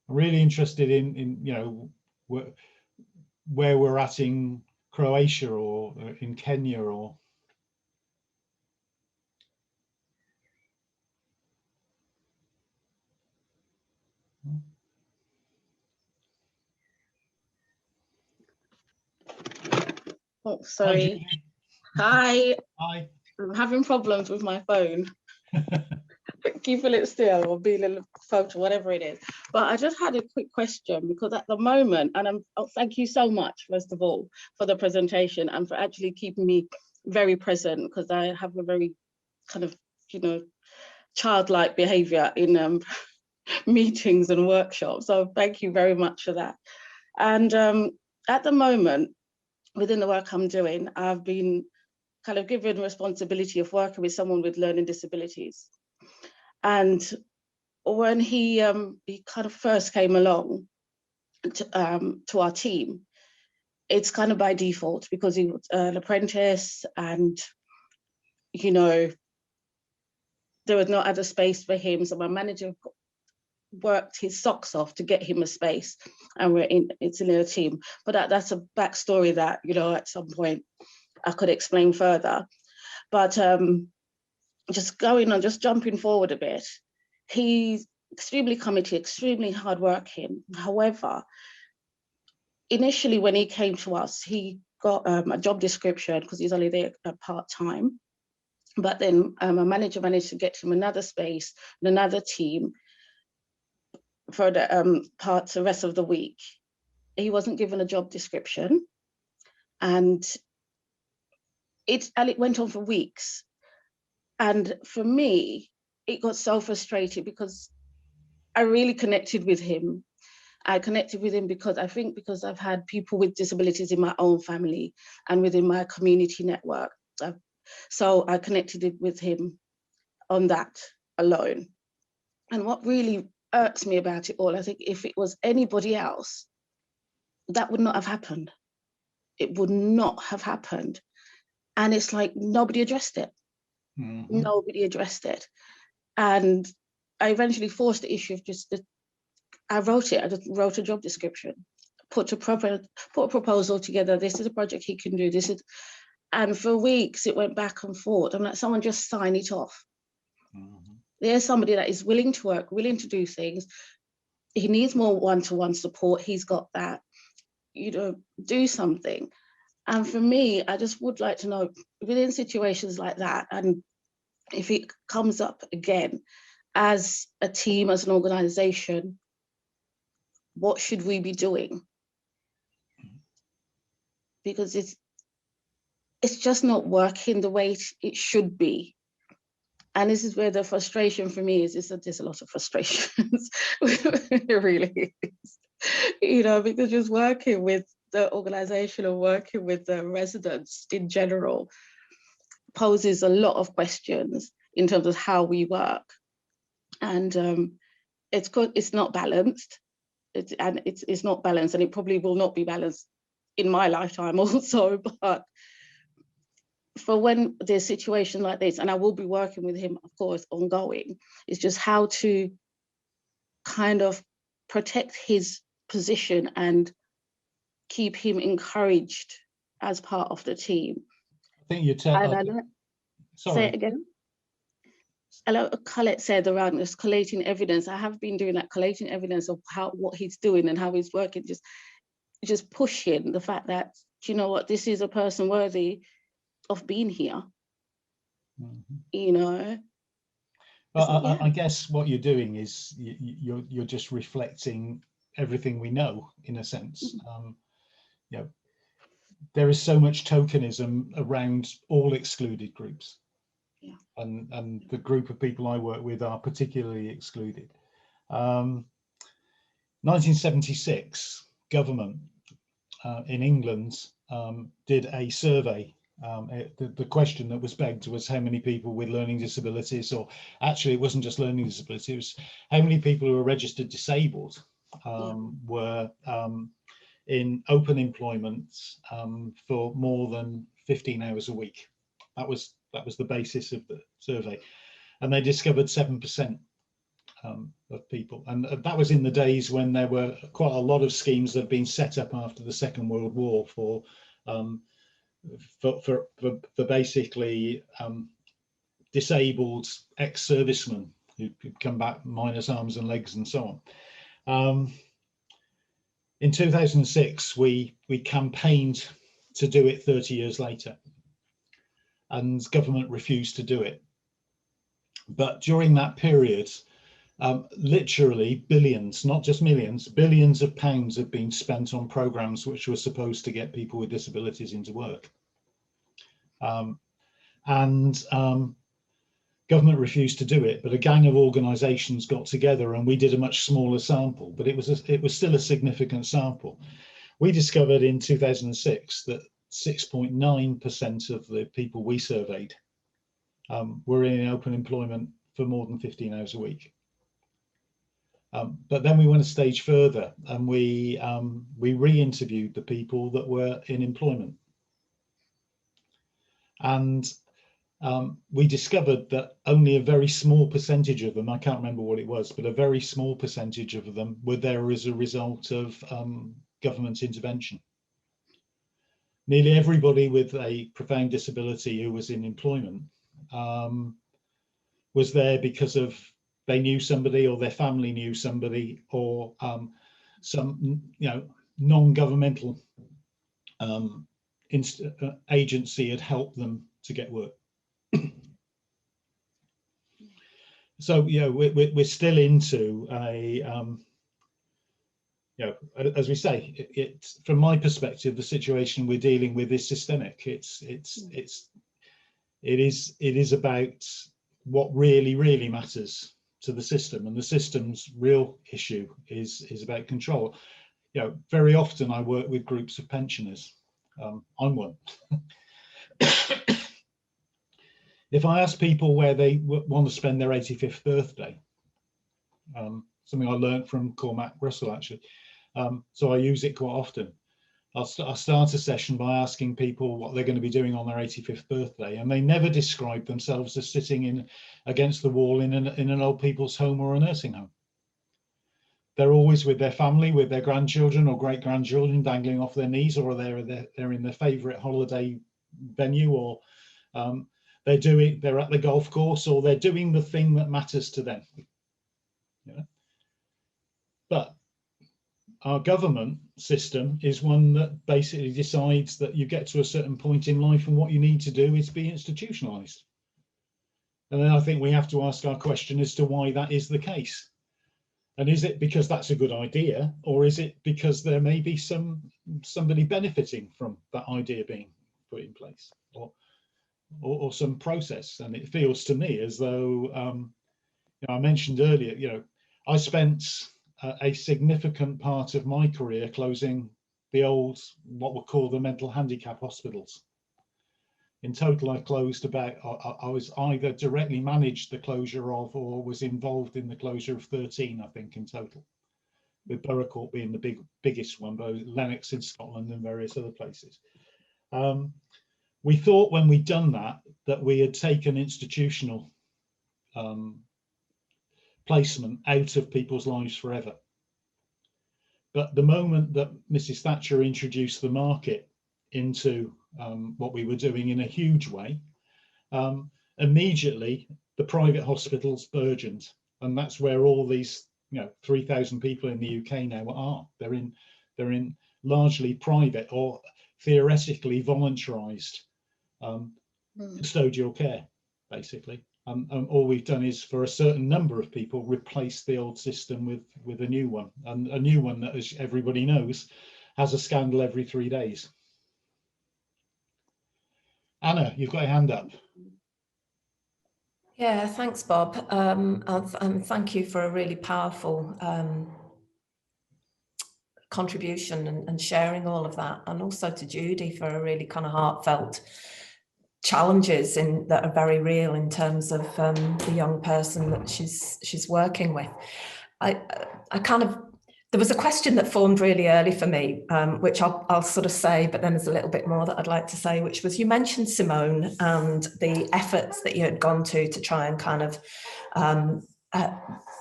B: I'm really interested in where we're at in Croatia or in Kenya or.
H: Oh, sorry. Hi.
B: Hi.
H: I'm having problems with my phone. Keeping it still or being in the photo, whatever it is. But I just had a quick question, because at the moment, and thank you so much, first of all, for the presentation and for actually keeping me very present, because I have a very kind of, childlike behavior in meetings and workshops. So thank you very much for that. And at the moment, within the work I'm doing, I've been kind of given responsibility of working with someone with learning disabilities. And when he kind of first came along to our team, it's kind of by default, because he was an apprentice, and there was no other space for him. So my manager worked his socks off to get him a space, and it's in a team. But that's a backstory that at some point I could explain further. But just jumping forward a bit, he's extremely committed, extremely hardworking. However, initially when he came to us, he got a job description because he's only there part-time. But then a manager managed to get him another space and another team for the parts, the rest of the week. He wasn't given a job description, and it went on for weeks. And for me, it got so frustrated because I really connected with him. I connected with him because I think because I've had people with disabilities in my own family and within my community network. So I connected with him on that alone. And what really irks me about it all, I think if it was anybody else, that would not have happened. It would not have happened. And it's like nobody addressed it. Mm-hmm. Nobody addressed it. And I eventually forced the issue of I wrote it. I just wrote a job description, put a proposal together. This is a project he can do. And for weeks it went back and forth. I'm like, someone just sign it off. Mm-hmm. There's somebody that is willing to work, willing to do things. He needs more one-to-one support. He's got that, do something. And for me, I just would like to know, within situations like that, and if it comes up again, as a team, as an organization, what should we be doing? Because it's just not working the way it should be. And this is where the frustration for me is that there's a lot of frustrations. It really is. Because just working with the organization or working with the residents in general poses a lot of questions in terms of how we work. And it's not balanced. It's not balanced, and it probably will not be balanced in my lifetime also. But for when there's a situation like this, and I will be working with him, of course, ongoing, it's just how to kind of protect his position and keep him encouraged as part of the team.
B: I think you sorry.
H: Say it again. Colette said around just collating evidence. I have been doing that, collating evidence of what he's doing and how he's working, just pushing the fact that, you know what, this is a person worthy of being here. Mm-hmm.
B: Well, I guess what you're doing is you're just reflecting everything we know, in a sense. Mm-hmm. There is so much tokenism around all excluded groups. Yeah. And the group of people I work with are particularly excluded. 1976, government in England did a survey. The question that was begged was how many people with learning disabilities, or actually it wasn't just learning disability, it was how many people who were registered disabled were in open employment for more than 15 hours a week. That was the basis of the survey, and they discovered 7% of people, and that was in the days when there were quite a lot of schemes that had been set up after the Second World War for basically disabled ex-servicemen who could come back minus arms and legs and so on. In 2006, we campaigned to do it 30 years later, and government refused to do it. But during that period, literally billions, not just millions, billions of pounds have been spent on programs which were supposed to get people with disabilities into work. Government refused to do it, but a gang of organisations got together and we did a much smaller sample, but it was still a significant sample. We discovered in 2006 that 6.9% of the people we surveyed were in open employment for more than 15 hours a week. But then we went a stage further and we re-interviewed the people that were in employment. And we discovered that only a very small percentage of them, I can't remember what it was, but a very small percentage of them were there as a result of government intervention. Nearly everybody with a profound disability who was in employment was there because of they knew somebody or their family knew somebody, or some non-governmental agency had helped them to get work. So we're still into a you know, as we say, it's from my perspective, the situation we're dealing with is systemic. It is about what really matters to the system, and the system's real issue is about control. You know, very often I work with groups of pensioners. I'm one. If I ask people where they want to spend their 85th birthday, something I learned from Cormac Russell actually, so I use it quite often. I'll start a session by asking people what they're going to be doing on their 85th birthday, and they never describe themselves as sitting against the wall in an old people's home or a nursing home. They're always with their family, with their grandchildren or great-grandchildren dangling off their knees, or they're in their favourite holiday venue, or they're at the golf course, or they're doing the thing that matters to them. You know? But our government system is one that basically decides that you get to a certain point in life and what you need to do is be institutionalized. And then I think we have to ask our question as to why that is the case. And is it because that's a good idea, or is it because there may be somebody benefiting from that idea being put in place, or some process? And it feels to me as though, you know, I mentioned earlier, you know, I spent a significant part of my career closing the old, what were called the mental handicap hospitals. In total, I closed about, I was either directly managed the closure of, or was involved in the closure of 13, I think, in total, with Burracourt being the biggest one, but Lennox in Scotland and various other places. We thought when we'd done that we had taken institutional placement out of people's lives forever. But the moment that Mrs. Thatcher introduced the market into what we were doing in a huge way, immediately the private hospitals burgeoned, and that's where all these, you know, 3,000 people in the UK now are. They're in largely private or theoretically voluntarised custodial care, basically. All we've done is, for a certain number of people, replace the old system with a new one, and a new one that, as everybody knows, has a scandal every 3 days. Anna, you've got your hand up.
D: Yeah, thanks, Bob. And thank you for a really powerful contribution and sharing all of that, and also to Judy for a really kind of heartfelt challenges that are very real in terms of the young person that she's working with. I kind of, there was a question that formed really early for me, which I'll sort of say, but then there's a little bit more that I'd like to say, which was, you mentioned Simone and the efforts that you had gone to try and kind of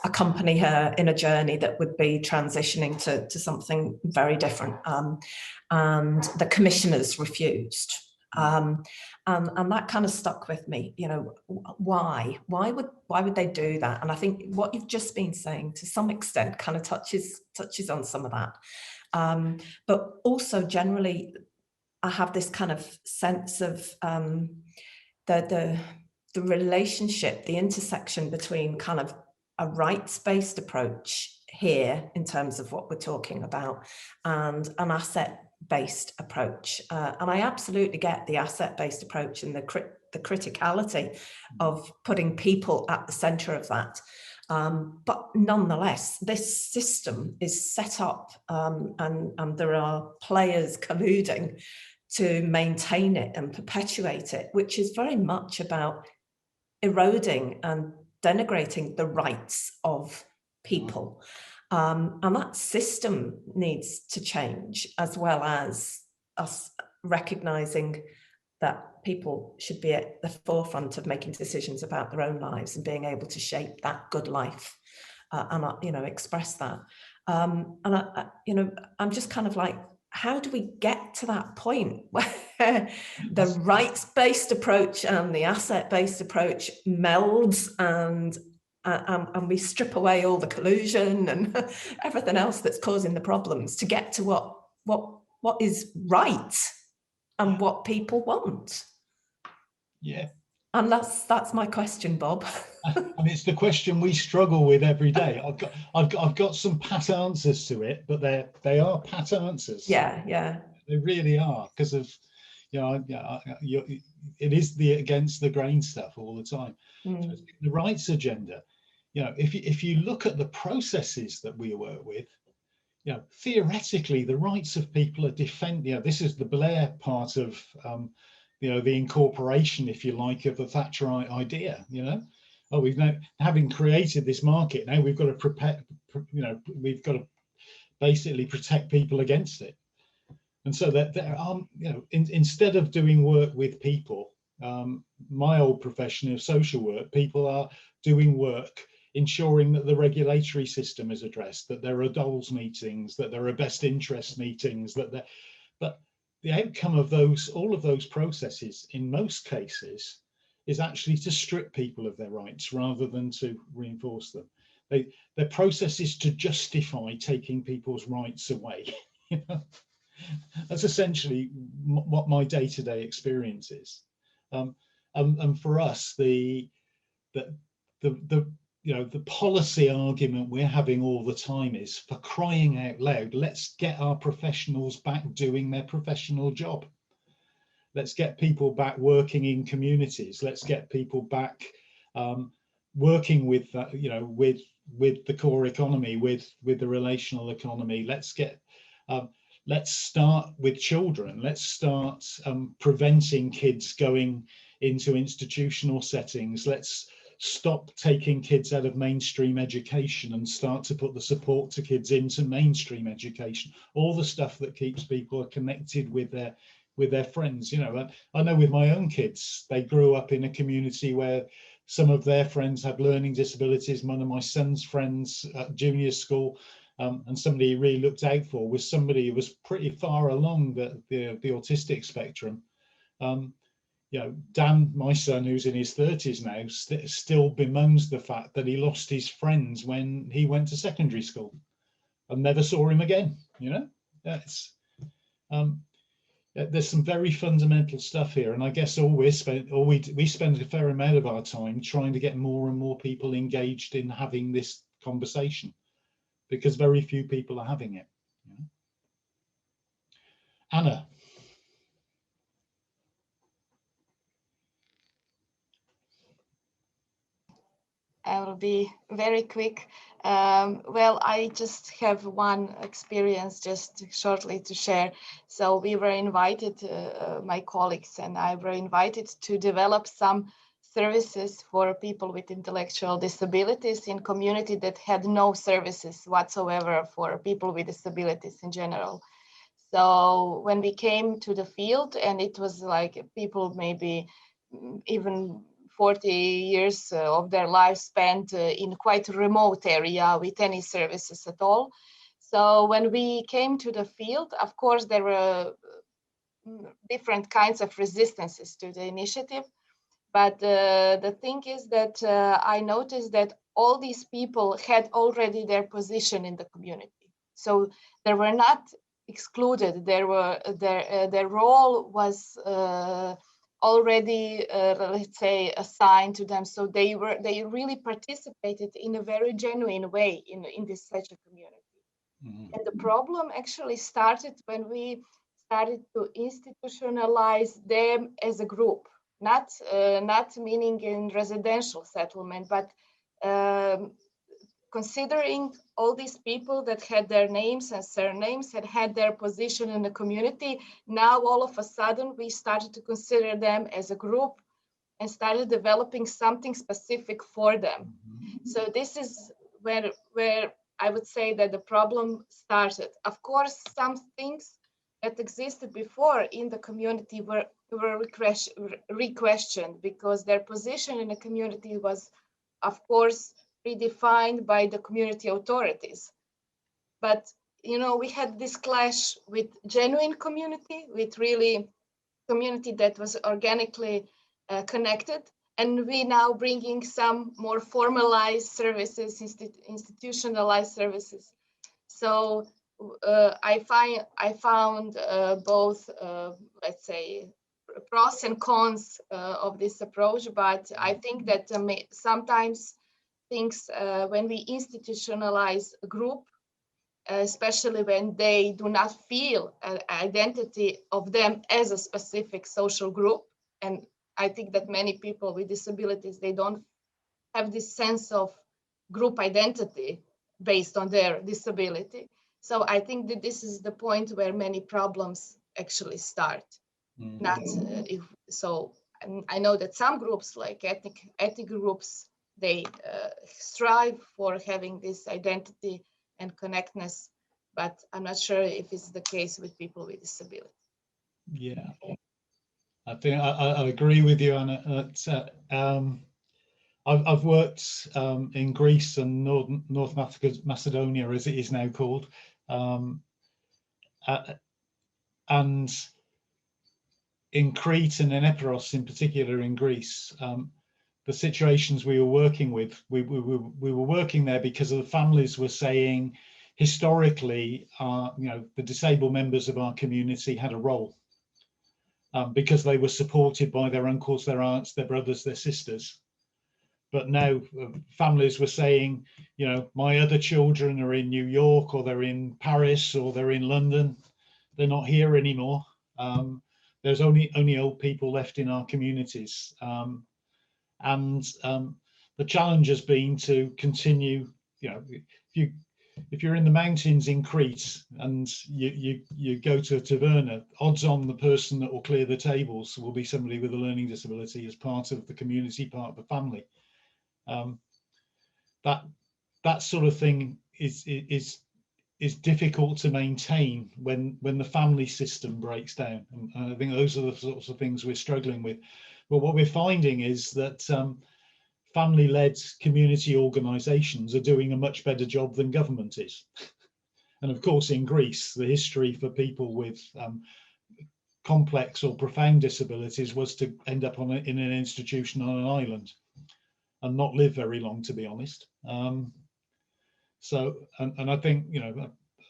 D: accompany her in a journey that would be transitioning to something very different. And the commissioners refused. And that kind of stuck with me, you know, why would they do that? And I think what you've just been saying to some extent kind of touches on some of that. But also generally, I have this kind of sense of the relationship, the intersection between kind of a rights-based approach here in terms of what we're talking about and an asset-based approach. And I absolutely get the asset-based approach and the criticality of putting people at the centre of that. But nonetheless, this system is set up and there are players colluding to maintain it and perpetuate it, which is very much about eroding and denigrating the rights of people. And that system needs to change, as well as us recognising that people should be at the forefront of making decisions about their own lives and being able to shape that good life and, you know, express that. And you know, I'm just kind of like, how do we get to that point where the rights-based approach and the asset-based approach melds and we strip away all the collusion and everything else that's causing the problems to get to what is right and what people want?
B: Yeah,
D: And that's my question, Bob.
B: And it's the question we struggle with every day. I've got some pat answers to it, but they are pat answers.
D: Yeah, yeah.
B: They really are, because of, you know, it is the against the grain stuff all the time. So the rights agenda, you know, if you look at the processes that we work with, you know, theoretically the rights of people are defended. You know, this is the Blair part of you know, the incorporation, if you like, of the Thatcherite idea. You know, oh, we've now, having created this market, now we've got to prepare, you know, we've got to basically protect people against it. And so that there are, you know, instead of doing work with people, my old profession of social work, people are doing work ensuring that the regulatory system is addressed, that there are DOLS meetings, that there are best interest meetings, but the outcome of those, all of those processes in most cases is actually to strip people of their rights rather than to reinforce them. Their process is to justify taking people's rights away. You know? That's essentially what my day-to-day experience is. And for us, the you know, the policy argument we're having all the time is, for crying out loud, let's get our professionals back doing their professional job. Let's get people back working in communities. Let's get people back working with, you know, with the core economy, with the relational economy. Let's get, let's start with children. Let's start preventing kids going into institutional settings. Let's stop taking kids out of mainstream education and start to put the support to kids into mainstream education. All the stuff that keeps people connected with their friends. You know, I know with my own kids, they grew up in a community where some of their friends had learning disabilities. One of my son's friends at junior school, and somebody he really looked out for was somebody who was pretty far along the autistic spectrum. You know, Dan, my son, who's in his 30s now, still bemoans the fact that he lost his friends when he went to secondary school and never saw him again. You know, that's there's some very fundamental stuff here, and I guess we spend a fair amount of our time trying to get more and more people engaged in having this conversation, because very few people are having it. You know? Anna.
E: I will be very quick. Well, I just have one experience just shortly to share. So we were invited, my colleagues and I were invited to develop some services for people with intellectual disabilities in community that had no services whatsoever for people with disabilities in general. So when we came to the field, and it was like people maybe even 40 years of their life spent in quite a remote area with any services at all. So when we came to the field, of course, there were different kinds of resistances to the initiative. But the thing is that I noticed that all these people had already their position in the community. So they were not excluded. Their role was already, let's say, assigned to them. So they really participated in a very genuine way in this such a community. Mm-hmm. And the problem actually started when we started to institutionalize them as a group, not meaning in residential settlement, but considering all these people that had their names and surnames, had their position in the community. Now, all of a sudden, we started to consider them as a group and started developing something specific for them. So this is where I would say that the problem started. Of course, some things that existed before in the community were re-questioned because their position in the community was, of course, predefined by the community authorities. But, you know, we had this clash with genuine community, with really community that was organically connected. And we now bringing some more formalized services, institutionalized services. So I found both, let's say, pros and cons of this approach, but I think that sometimes things, when we institutionalize a group, especially when they do not feel an identity of them as a specific social group, and I think that many people with disabilities, they don't have this sense of group identity based on their disability. So I think that this is the point where many problems actually start. Not if so. I know that some groups, like ethnic groups, they strive for having this identity and connectedness, but I'm not sure if it's the case with people with disability.
B: Yeah, I think I agree with you, Anna. I've worked in Greece and North Macedonia, as it is now called, and in Crete and in Epiros in particular in Greece, the situations we were working with, we were working there because the families were saying, historically, the disabled members of our community had a role because they were supported by their uncles, their aunts, their brothers, their sisters. But now families were saying, my other children are in New York, or they're in Paris, or they're in London. They're not here anymore. There's only old people left in our communities. And the challenge has been to continue, if you're in the mountains in Crete and you go to a taverna, odds on the person that will clear the tables will be somebody with a learning disability as part of the community, part of the family. That sort of thing is difficult to maintain when the family system breaks down. And I think those are the sorts of things we're struggling with. But what we're finding is that family-led community organisations are doing a much better job than government is. And of course, in Greece, the history for people with complex or profound disabilities was to end up in an institution on an island and not live very long, to be honest. So, and I think,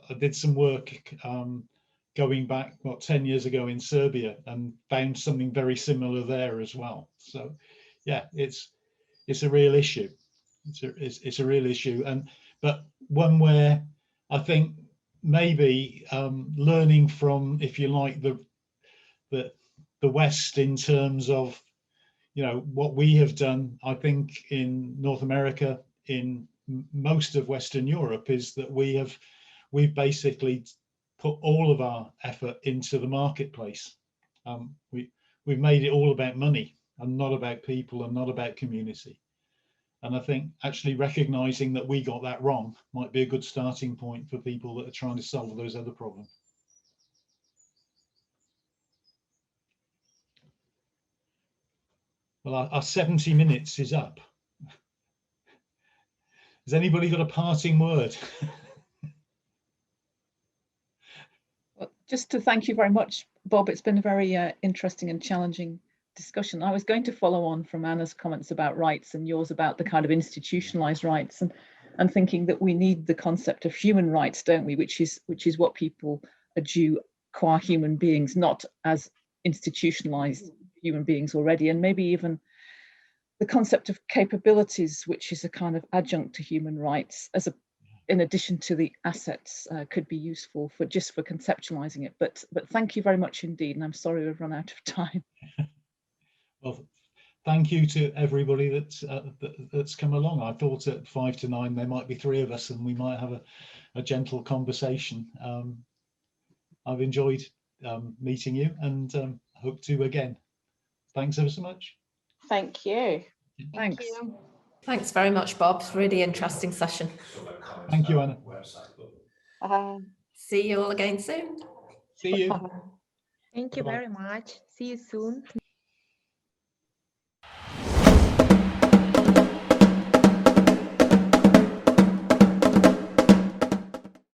B: I did some work going back, 10 years ago in Serbia, and found something very similar there as well. So, yeah, it's a real issue. It's a real issue, but one where I think maybe learning from, if you like, the West in terms of, what we have done, I think in North America, in most of Western Europe, is that we've basically put all of our effort into the marketplace. We've made it all about money and not about people and not about community. And I think actually recognizing that we got that wrong might be a good starting point for people that are trying to solve those other problems. Well, our 70 minutes is up. Has anybody got a parting word?
F: Well, just to thank you very much, Bob. It's been a very interesting and challenging discussion. I was going to follow on from Anna's comments about rights and yours about the kind of institutionalized rights, and thinking that we need the concept of human rights, don't we? Which is what people are due qua human beings, not as institutionalized human beings already, and maybe even the concept of capabilities, which is a kind of adjunct to human rights, in addition to the assets, could be useful for conceptualizing it. But thank you very much indeed, and I'm sorry we've run out of time.
B: Well, thank you to everybody that's come along. I thought at 5 to 9 there might be 3 of us and we might have a gentle conversation. I've enjoyed meeting you, and hope to again. Thanks ever so much.
H: Thank you.
F: Thanks.
D: Thanks very much, Bob. Really interesting session.
B: Thank you, Anna.
D: See you all again soon.
B: See you.
I: Thank you very much. See you soon.